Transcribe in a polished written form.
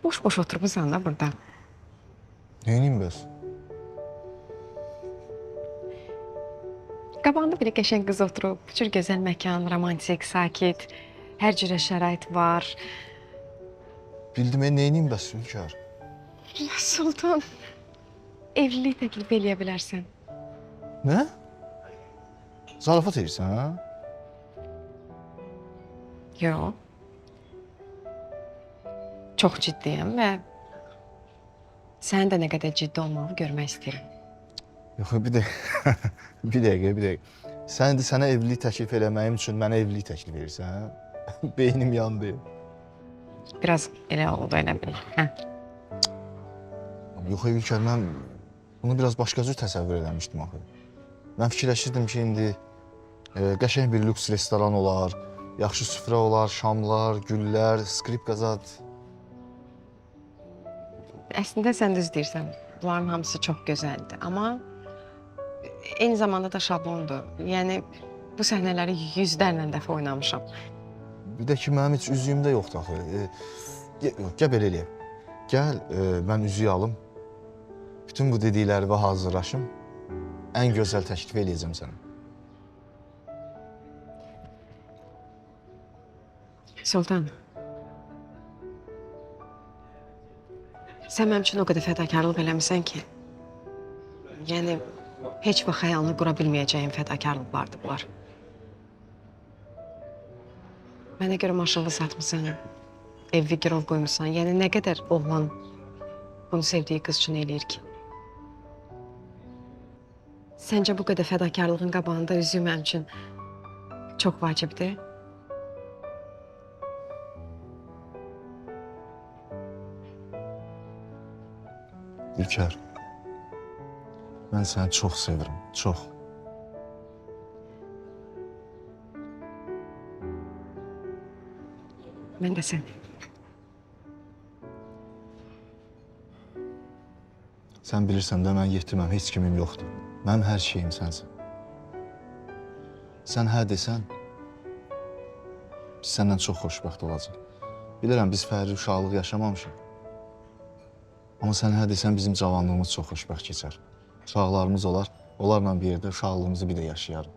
Boş-boş oturmuşsan da burada. Neyniyim bəs? Qabağında belə qəşəng qız oturub, bu cür gözəl məkan, romantik, sakit, hər cürə şərait var. Bildim, neyniyim bəs Hünkar? Sultan, evlilik təklif eləyə bilərsən. Nə? Zarafat edirsən, ha? Yox. Çox ciddiyəm və sənin də nə qədər ciddi olmağı görmək istəyirəm. Yox, bir dəqiqə. bir dəqiqə. Sən indi sənə evlilik təklif eləməyim üçün mənə evlilik təklif verirsən, hə? Beynim yandı. Biraz elə oldu, elə bil. Hə. Yox, Hünkar, mən bunu biraz başqa cür təsəvvür eləmişdim axı. Mən fikirləşirdim ki, indi qəşəng bir lüks restoran olar, yaxşı süfrə olar, şamlar, güllər, skripka zad. Əslində sən düz deyirsən. Bunların hamısı çox gözəldir, amma eyni zamanda da şablondur. Yəni bu səhnələri yüzlərlə dəfə oynamışam. Bir də ki, mənim heç üzüyümdə yoxdur axı. Gəl belə eləyək. Gəl, mən üzüyü alım. Bütün bu dediklərimə hazırlaşım. Ən gözəl təklif eləyəcəm sənə. Sultan. Sən mənim üçün o qədər fədakarlıq eləmirsən ki. Yəni, heç vaxt xəyalını qura bilməyəcəyim fədakarlıqlardır bunlar. Mənə görə maşını satmışsan, evi girov qoymuşsan. Yəni, nə qədər oğlan bunu sevdiyi qız üçün eləyir ki? Səncə bu qədər fədakarlığın qabağında üzüyü mənim üçün çox vacibdir? Hünkar, mən səni çox sevirəm, çox. Mən də səni. Sən bilirsən də mən yetiməm, heç kimim yoxdur. Mənim hər şeyim sənsən. Sən hə desən, biz səndən çox xoşbəxt olacaq. Bilirəm, biz fərli uşaqlıq yaşamamışıq. Amma sən hə desən, bizim cavanlığımız çox xoşbəxt keçər. Uşaqlarımız olar, onlarla bir yerdə uşaqlığımızı bir də yaşayarıq.